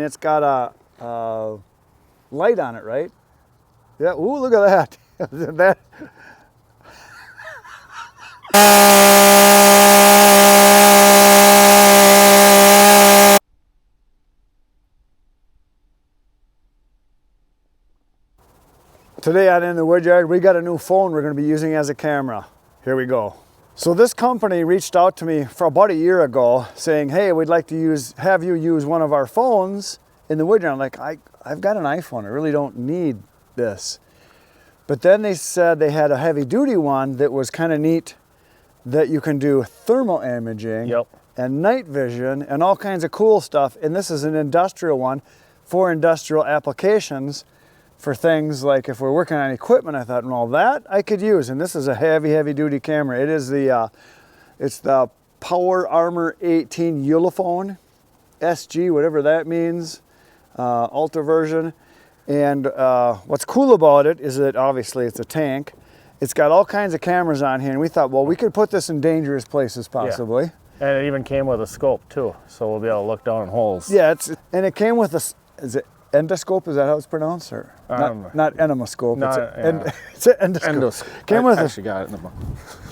it's got a light on it, right? Yeah, ooh, look at that. that. Today on In the Woodyard, we got a new phone we're going to be using as a camera. Here we go. So this company reached out to me for about a year ago saying, hey, we'd like to have you use one of our phones in the Woodyard. I'm like, I've got an iPhone, I really don't need this. But then they said they had a heavy duty one that was kind of neat, that you can do thermal imaging and night vision and all kinds of cool stuff. And this is an industrial one for industrial applications, for things like if we're working on equipment. I thought, well, that I could use. And this is a heavy duty camera. It is it's the Power Armor 18 Ulefone SG, whatever that means, Ultra version. And what's cool about it is that obviously it's a tank. It's got all kinds of cameras on here, and we thought, well, we could put this in dangerous places possibly. Yeah. And it even came with a scope too, so we'll be able to look down in holes. Yeah, and it came with is it endoscope? Is that how it's pronounced? Or not enemoscope? No, it's an endoscope. Came with actually got it in the book.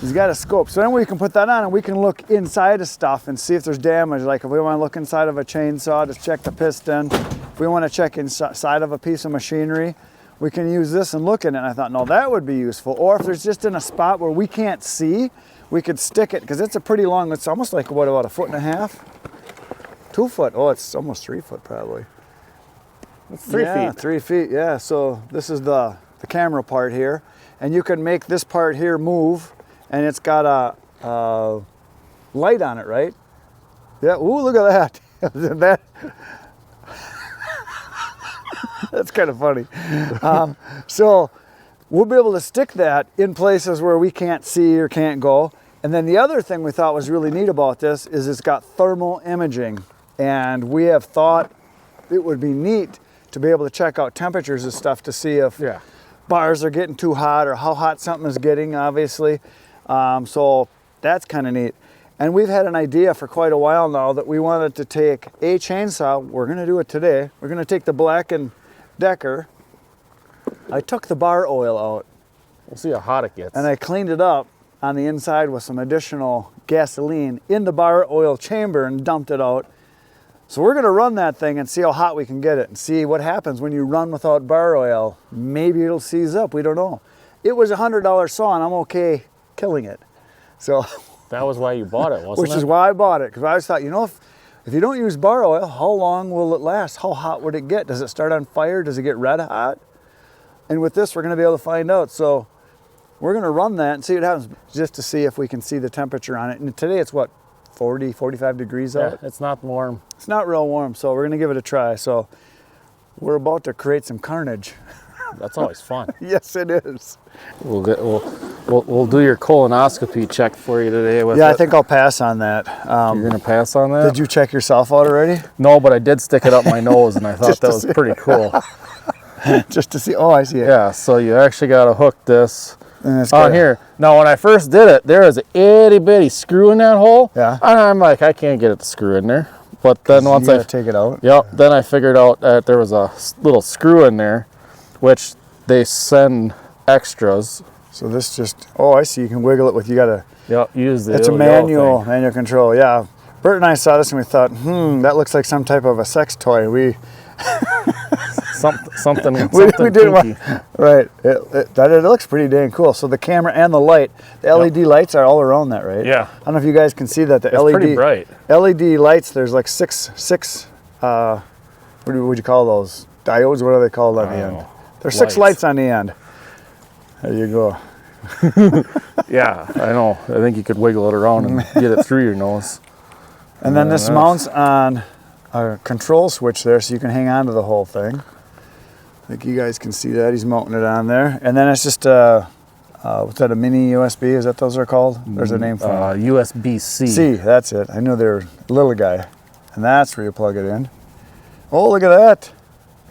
He's got a scope, so then we can put that on and we can look inside of stuff and see if there's damage. Like if we want to look inside of a chainsaw to check the piston, if we want to check inside of a piece of machinery, we can use this and look at it. And I thought, no, that would be useful. Or if there's just in a spot where we can't see, we could stick it, because it's a pretty long, it's almost like, what, about 1.5 feet? 2 foot, oh, it's almost 3 foot probably. It's 3 feet. 3 feet, yeah. So this is the camera part here. And you can make this part here move, and it's got a light on it, right? Yeah, ooh, look at that. That's kind of funny. So we'll be able to stick that in places where we can't see or can't go. And then the other thing we thought was really neat about this is it's got thermal imaging. And we have thought it would be neat to be able to check out temperatures and stuff to see if bars are getting too hot or how hot something is getting, obviously. So that's kind of neat. And we've had an idea for quite a while now that we wanted to take a chainsaw. We're going to do it today. We're going to take the Black & Decker. I took the bar oil out. We'll see how hot it gets. And I cleaned it up on the inside with some additional gasoline in the bar oil chamber and dumped it out. So we're going to run that thing and see how hot we can get it and see what happens when you run without bar oil. Maybe it'll seize up. We don't know. It was a $100 saw, and I'm okay killing it. So that was why you bought it, wasn't it? Which is why I bought it, because I always thought, you know, if you don't use bar oil, how long will it last? How hot would it get? Does it start on fire? Does it get red hot? And with this, we're going to be able to find out. So we're going to run that and see what happens, just to see if we can see the temperature on it. And today it's what, 40, 45 degrees out? Yeah, it's not warm. It's not real warm, so we're going to give it a try. So we're about to create some carnage. That's always fun. Yes, it is. We'll do your colonoscopy check for you today. I think I'll pass on that. You're gonna pass on that? Did you check yourself out already? No, but I did stick it up my nose, and I thought that was pretty cool. Just to see. Oh, I see it. Yeah. So you actually got to hook this on here. Now, when I first did it, there was an itty bitty screw in that hole. Yeah. And I'm like, I can't get it to screw in there. But then once I take it out. Yep. Then I figured out that there was a little screw in there, which they send extras. So this just, oh, I see. You can wiggle it with, you got to, use the it's a manual control. Yeah. Bert and I saw this and we thought, that looks like some type of a sex toy. Something we did one, right. It looks pretty dang cool. So the camera and the light, the LED lights are all around that, right? Yeah. I don't know if you guys can see that. It's pretty bright. LED lights, there's like six what would you call those? Diodes, what are they called on the end? There's 6 lights on the end. There you go. Yeah, I know. I think you could wiggle it around and get it through your nose. And then this mounts on a control switch there, so you can hang on to the whole thing. I think you guys can see that. He's mounting it on there. And then it's just what's that, a mini USB? Is that those are called? There's a name for it. USB-C. C, that's it. I knew they were a little guy. And that's where you plug it in. Oh, look at that.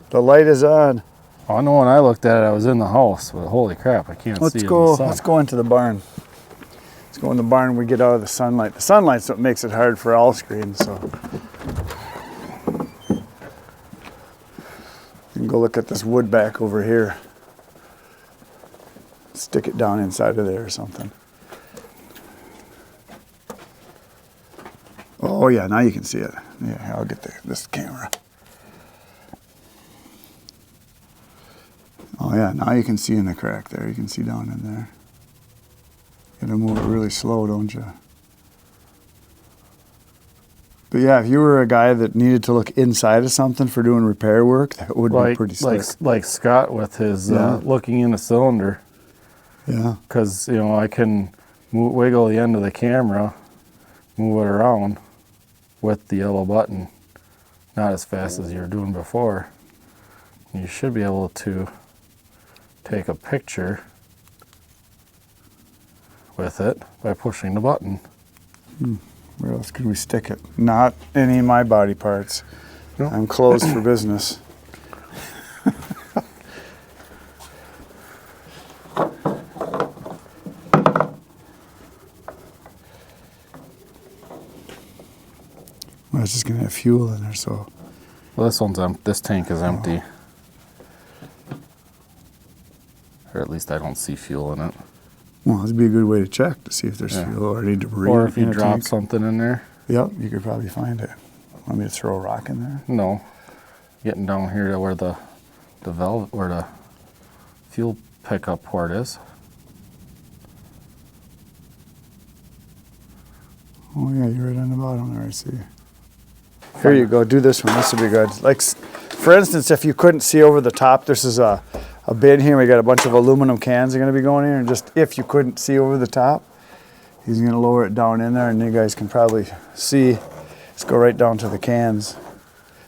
The light is on. I know when I looked at it, I was in the house, but holy crap, I can't see it in the sun. Let's go into the barn. Let's go in the barn and we get out of the sunlight. The sunlight's what makes it hard for all screens, so. can go look at this wood back over here. Stick it down inside of there or something. Oh yeah, now you can see it. Yeah, I'll get this camera. Oh yeah, now you can see in the crack there. You can see down in there. You gotta move it really slow, don't you? But yeah, if you were a guy that needed to look inside of something for doing repair work, that would be pretty slick. Like Scott with his looking in a cylinder. Yeah. Because, you know, I can wiggle the end of the camera, move it around with the yellow button. Not as fast as you were doing before. You should be able to take a picture with it by pushing the button. Where else could we stick it? Not any of my body parts. No. I'm closed for business. Well, it's just gonna have fuel in there, so. Well, this tank is empty. Or at least I don't see fuel in it. Well, that'd be a good way to check to see if there's fuel or any debris. Or if you drop something in there. Yep, you could probably find it. Want me to throw a rock in there? No. Getting down here to where the valve, where the fuel pickup port is. Oh yeah, you're right on the bottom there, I see. Here you go, do this one, this will be good. Like, for instance, if you couldn't see over the top, this is a bin here. We got a bunch of aluminum cans that are gonna be going in, and just if you couldn't see over the top, he's gonna lower it down in there, and you guys can probably see. Let's go right down to the cans.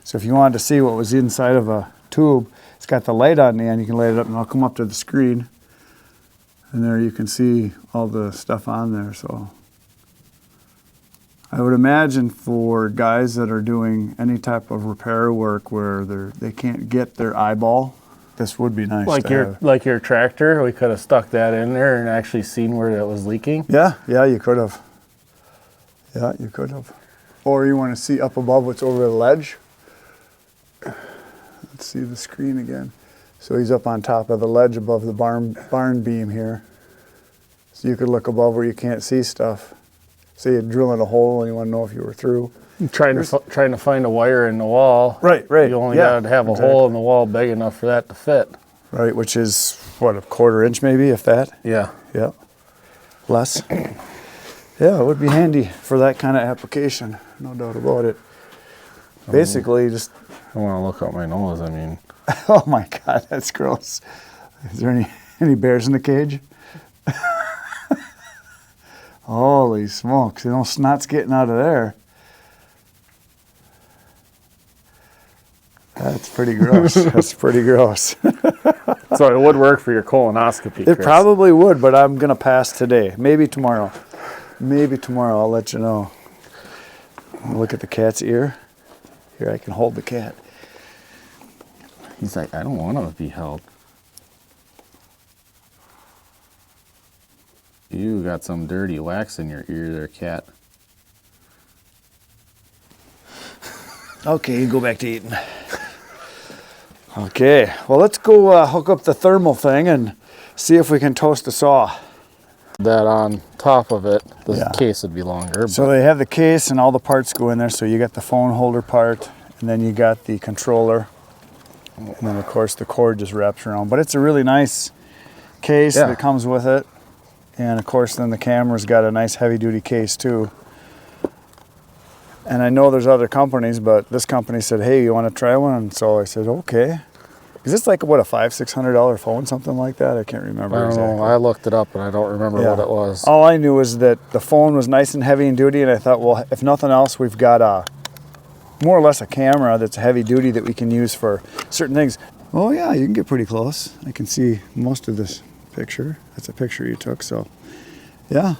So if you wanted to see what was inside of a tube, it's got the light on the end. You can light it up, and I'll come up to the screen, and there you can see all the stuff on there. So I would imagine for guys that are doing any type of repair work where they can't get their eyeball, this would be nice. Like your tractor, we could have stuck that in there and actually seen where it was leaking. Yeah, you could have. Yeah, you could have. Or you want to see up above what's over the ledge. Let's see the screen again. So he's up on top of the ledge above the barn beam here. So you could look above where you can't see stuff. Say you're drilling a hole and you want to know if you were through. Trying to find a wire in the wall. Right. You only got to have a hole in the wall big enough for that to fit. Right, which is, what, a 1/4 inch maybe, if that? Yeah. Yeah. Less. Yeah, it would be handy for that kind of application. No doubt about it. Basically, just... I want to look up my nose, I mean. Oh my God, that's gross. Is there any bears in the cage? Holy smokes, you know, snot's getting out of there. That's pretty gross. That's pretty gross. So it would work for your colonoscopy, Chris. It probably would, but I'm going to pass today. Maybe tomorrow. I'll let you know. Look at the cat's ear. Here, I can hold the cat. He's like, I don't want to be held. You got some dirty wax in your ear there, cat. Okay, you go back to eating. Okay, well, let's go hook up the thermal thing and see if we can toast a saw. That on top of it, the case would be longer. So they have the case and all the parts go in there. So you got the phone holder part, and then you got the controller, and then of course the cord just wraps around. But it's a really nice case that comes with it, and of course then the camera's got a nice heavy-duty case too. And I know there's other companies, but this company said, hey, you want to try one? And so I said, okay. Is this like, what, a $500-600 phone, something like that? I can't remember exactly. I don't know. I looked it up, and I don't remember what it was. All I knew was that the phone was nice and heavy and duty, and I thought, well, if nothing else, we've got more or less a camera that's heavy duty that we can use for certain things. Oh, yeah, you can get pretty close. I can see most of this picture. That's a picture you took, so yeah.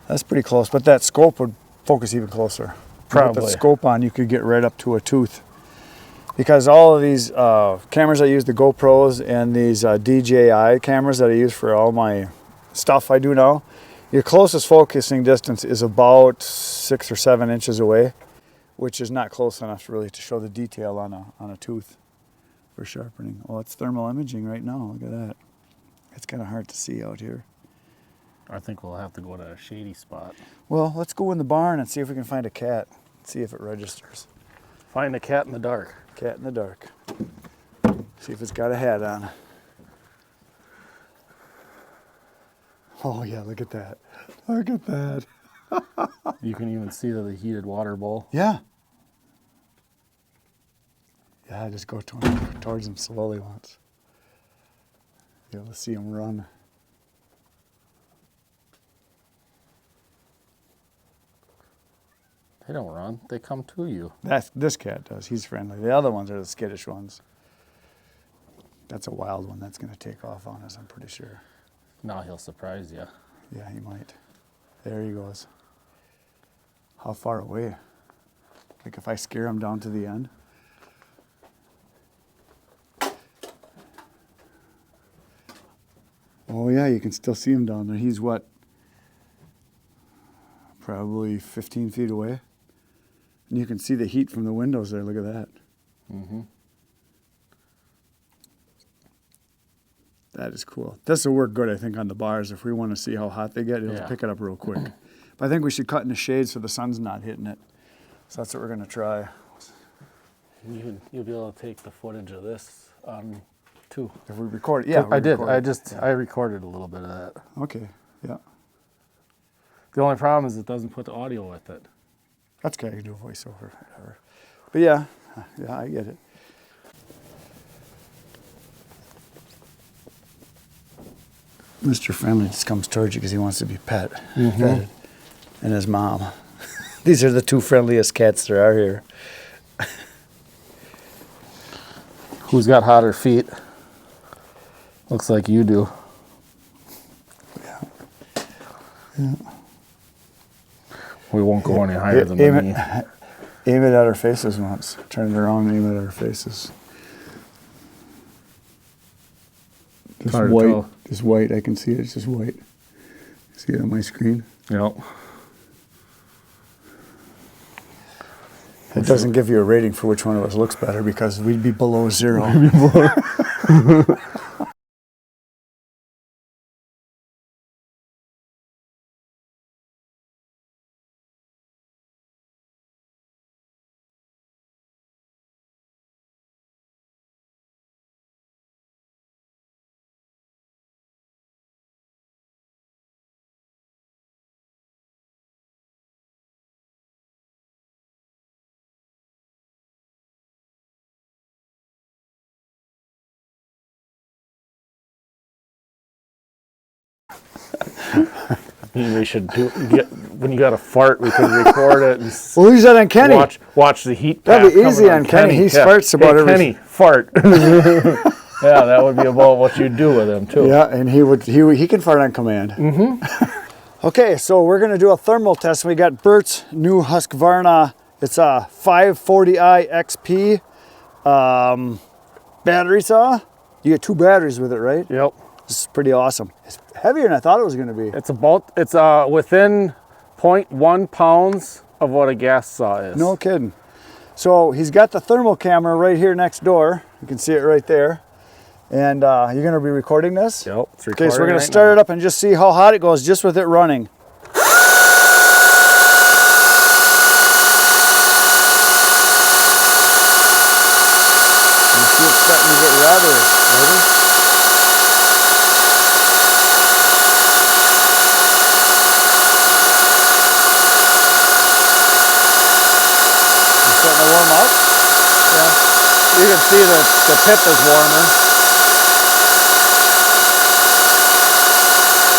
That's pretty close, but that scope would focus even closer. Probably. With the scope on, you could get right up to a tooth. Because all of these cameras I use, the GoPros and these DJI cameras that I use for all my stuff I do now, your closest focusing distance is about 6 or 7 inches away, which is not close enough really to show the detail on a tooth for sharpening. Oh, it's thermal imaging right now. Look at that. It's kind of hard to see out here. I think we'll have to go to a shady spot. Well, let's go in the barn and see if we can find a cat. See if it registers. Find a cat in the dark. Cat in the dark. See if it's got a hat on. Oh yeah, look at that. Look at that. You can even see the heated water bowl. Yeah. Yeah, just go towards him slowly once. Be able to see him run. They don't run, they come to you. This cat does. He's friendly. The other ones are the skittish ones. That's a wild one. That's going to take off on us, I'm pretty sure. Now he'll surprise you. Yeah, he might. There he goes. How far away? Like if I scare him down to the end? Oh yeah, you can still see him down there. He's what? Probably 15 feet away. And you can see the heat from the windows there. Look at that. Mm-hmm. That is cool. This will work good, I think, on the bars. If we want to see how hot they get, it'll pick it up real quick. But I think we should cut in the shade so the sun's not hitting it. So that's what we're going to try. You'll be able to take the footage of this too. If we record it, yeah. I did. I recorded a little bit of that. Okay, yeah. The only problem is it doesn't put the audio with it. That's okay, I can do a voiceover, whatever. But yeah, I get it. Mr. Friendly just comes towards you because he wants to be petted. And his mom. These are the two friendliest cats there are here. Who's got hotter feet? Looks like you do. Yeah. We won't go any higher than me. Aim it at our faces once. Turn it around and aim it at our faces. Just white. Just white. I can see it. It's just white. See it on my screen? Yep. It doesn't give you a rating for which one of us looks better because we'd be below 0. We should when you got a fart, we could record it. And We'll use that on Kenny. Watch the heat. That'd be easy on Kenny. He farts about everything. Kenny, fart. Yeah, that would be about what you do with him too. Yeah, and he can fart on command. Okay, so we're gonna do a thermal test. We got Bert's new Husqvarna. It's a 540i XP battery saw. You get 2 batteries with it, right? Yep. This is pretty awesome. It's heavier than I thought it was gonna be. It's within 0.1 pounds of what a gas saw is. No kidding. So he's got the thermal camera right here next door. You can see it right there. And you're gonna be recording this? Yep, it's recording. Okay, so we're gonna start it up and just see how hot it goes just with it running. You see it's starting to get redder. Ready? Starting to warm up? Yeah. You can see the tip is warmer.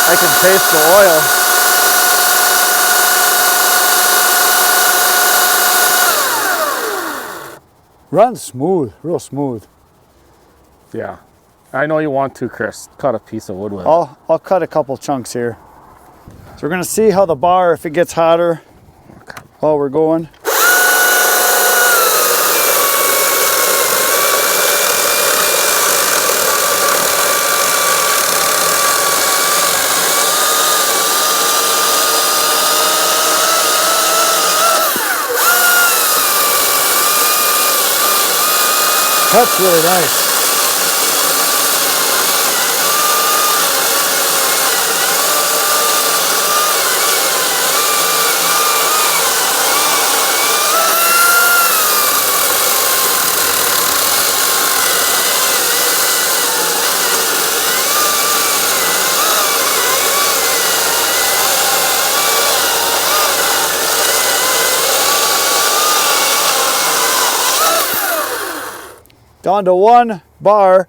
I can taste the oil. Runs smooth, real smooth. Yeah. I know you want to, Chris. Cut a piece of wood with it. I'll cut a couple chunks here. So we're gonna see how the bar, if it gets hotter while we're going. That's really nice. down to 1 bar,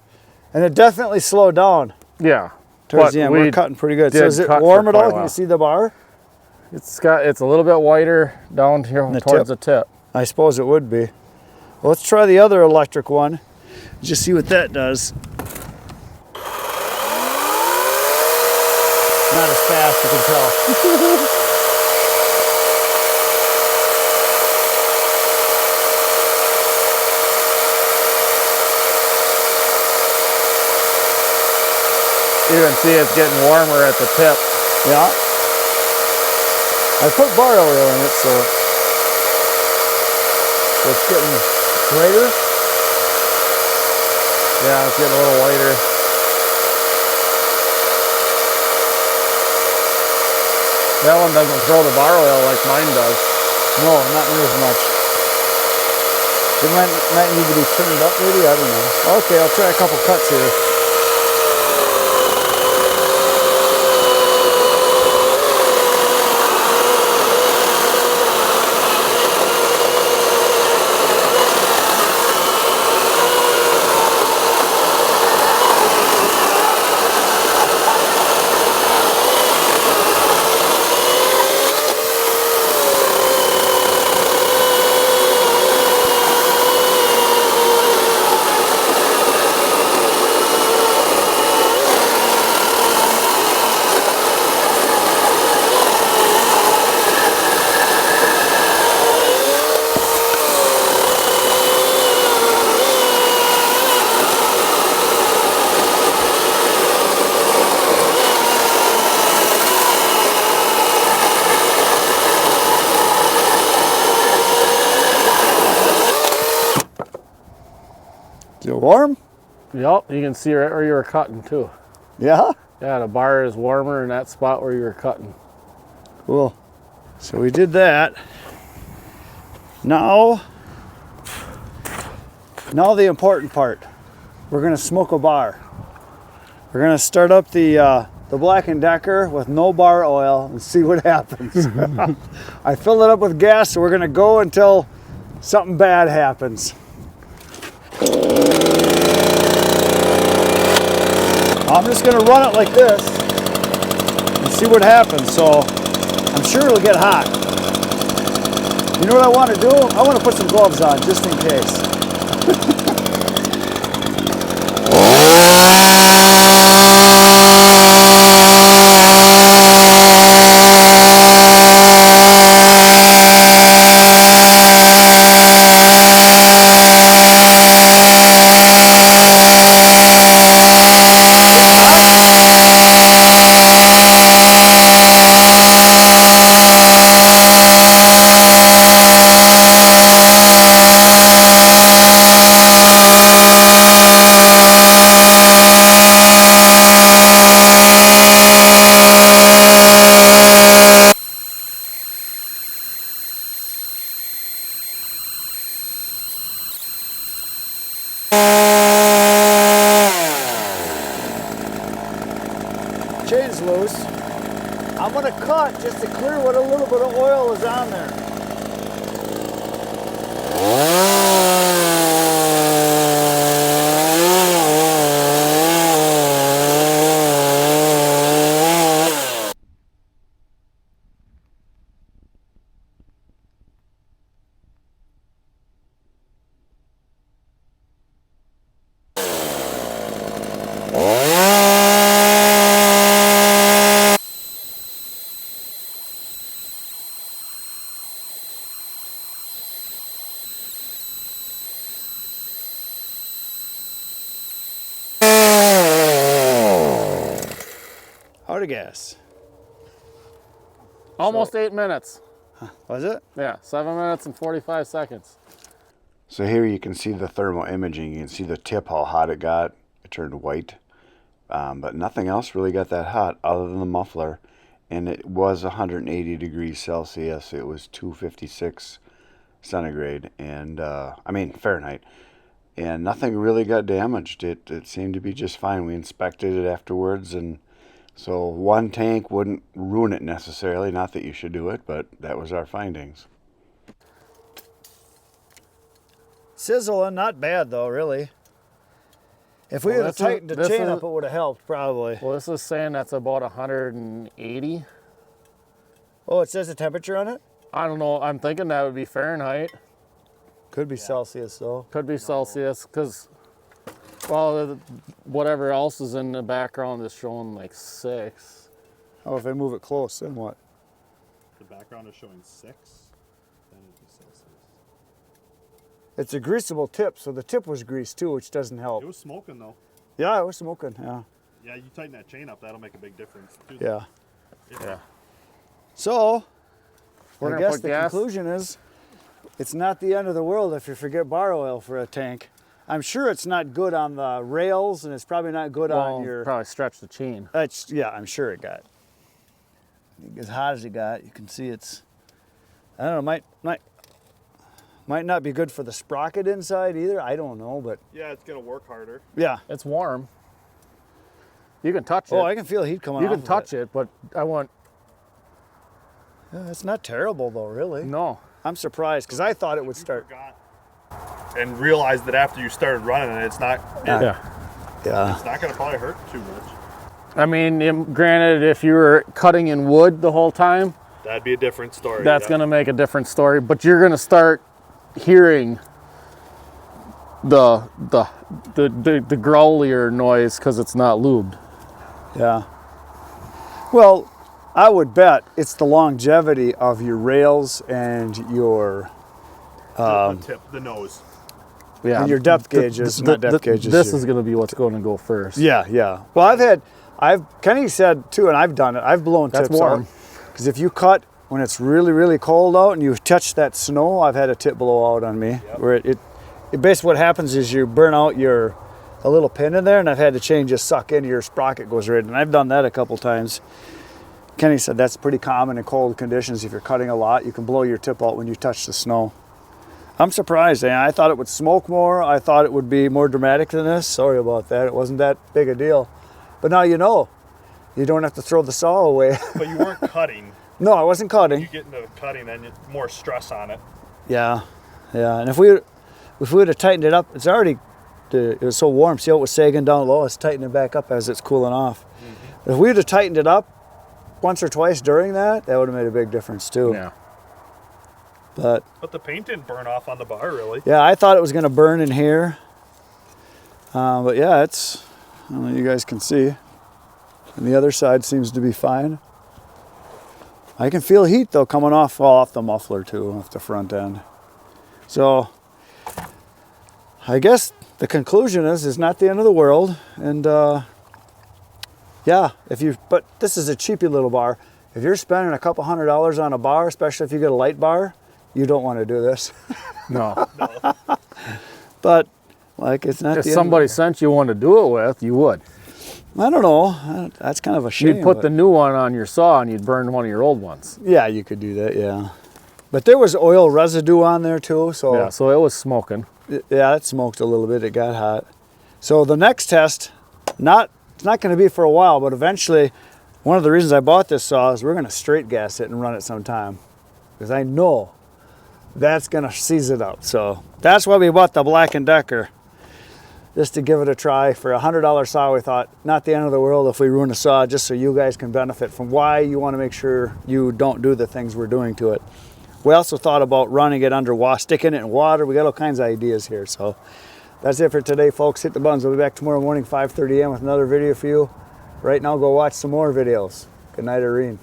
and it definitely slowed down Yeah. towards But the end. we We're cutting pretty good. So did is it cut for warm at quite a all? Can you while. see the bar? It's a little bit wider down here The towards tip? the tip. I suppose it would be. Well, let's try the other electric one. Just see what that does. Not as fast, you can tell. You can see it's getting warmer at the tip. Yeah. I put bar oil in it, so it's getting brighter. Yeah, it's getting a little lighter. That one doesn't throw the bar oil like mine does. No, not near as much. It might need to be turned up maybe, I don't know. Okay, I'll try a couple cuts here. Is it warm? Yep, you can see right where you were cutting too. Yeah? Yeah, the bar is warmer in that spot where you were cutting. Cool. So we did that. Now the important part. We're gonna smoke a bar. We're gonna start up the Black & Decker with no bar oil and see what happens. I filled it up with gas, so we're gonna go until something bad happens. I'm just gonna run it like this and see what happens. So I'm sure it'll get hot. You know what I want to do? I want to put some gloves on just in case. Chain's loose. I'm gonna cut just to clear what a little bit of oil is on there. How'd it guess? Almost 8 minutes. Was it? Yeah, 7 minutes and 45 seconds. So here you can see the thermal imaging. You can see the tip, how hot it got. It turned white. But nothing else really got that hot other than the muffler. And it was 180 degrees Celsius. It was 256 centigrade. And I mean Fahrenheit. And nothing really got damaged. It seemed to be just fine. We inspected it afterwards, and so one tank wouldn't ruin it necessarily. Not that you should do it, but that was our findings. Sizzling, not bad though, really. If we Well, would have this is- tightened the this chain is- up, it would have helped probably. Well, this is saying that's about 180. Oh, it says the temperature on it? I don't know. I'm thinking that would be Fahrenheit. Could be Celsius though. Could be Celsius, because, well, whatever else is in the background is showing like 6. Oh, if I move it close, then what? The background is showing 6. Then it'd be Celsius. It's a greasable tip, so the tip was greased too, which doesn't help. It was smoking though. Yeah, it was smoking, yeah. Yeah, you tighten that chain up, that'll make a big difference. Too. Yeah. Yeah. So, We're I gonna guess put the gas. conclusion is, it's not the end of the world if you forget bar oil for a tank. I'm sure it's not good on the rails, and it's probably not good on Well, your... probably stretch the chain. Yeah, I'm sure it got. As hot as it got, you can see it's, I don't know, might not be good for the sprocket inside either. I don't know, but Yeah, it's gonna work harder. yeah. It's warm. You can touch it. Oh, I can feel heat coming you off can touch it, but I want Yeah, it's not terrible though, really. no. I'm surprised because I thought it would You start. forgot and realized that after you started running it, it's not Yeah. Yeah. it's not gonna probably hurt too much. I mean, granted, if you were cutting in wood the whole time, That'd be a different story. that's yeah. going to make a different story. But you're going to start hearing the growlier noise because it's not lubed. Yeah. Well, I would bet it's the longevity of your rails and your the tip, the nose. Yeah, And your depth gauges, not depth gauges, This your- is going to be what's going to go first. Yeah, yeah. Well, Kenny said too, and I've done it. I've blown That's tips warm. out. Because if you cut when it's really, really cold out and you touch that snow, I've had a tip blow out on me. Yep. Where it basically what happens is you burn out a little pin in there, and I've had the chain just suck in, your sprocket goes right. And I've done that a couple times. Kenny said that's pretty common in cold conditions. If you're cutting a lot, you can blow your tip out when you touch the snow. I'm surprised. I thought it would smoke more. I thought it would be more dramatic than this. Sorry about that. It wasn't that big a deal. But now you know. You don't have to throw the saw away. But you weren't cutting. No, I wasn't cutting. You get into cutting and it's more stress on it. Yeah, yeah. And if we would have tightened it up, it was so warm. See how it was sagging down low? It's tightening back up as it's cooling off. Mm-hmm. If we would have tightened it up once or twice during that would have made a big difference too. Yeah. But the paint didn't burn off on the bar really. yeah, I thought it was going to burn in here. But yeah, I don't know, you guys can see. And the other side seems to be fine. I can feel heat though coming off the muffler too, off the front end. So I guess the conclusion is it's not the end of the world. And yeah, but this is a cheapy little bar. If you're spending a couple $100 on a bar, especially if you get a light bar, you don't want to do this. No. But like it's not If the end somebody sent you one to do it with, you would. I don't know. That's kind of a shame. You'd put but- the new one on your saw and you'd burn one of your old ones. Yeah, you could do that, yeah. But there was oil residue on there too, so Yeah, so it was smoking. yeah, it smoked a little bit, it got hot. So the next test, it's not gonna be for a while, but eventually, one of the reasons I bought this saw is we're gonna straight gas it and run it sometime. Because I know that's gonna seize it up. So that's why we bought the Black & Decker. Just to give it a try. For a $100 saw, we thought, not the end of the world if we ruin a saw, just so you guys can benefit from why you want to make sure you don't do the things we're doing to it. We also thought about running it under water, sticking it in water. We got all kinds of ideas here. So that's it for today, folks. Hit the buttons. We'll be back tomorrow morning, 5:30 a.m. with another video for you. Right now, go watch some more videos. Good night, Irene.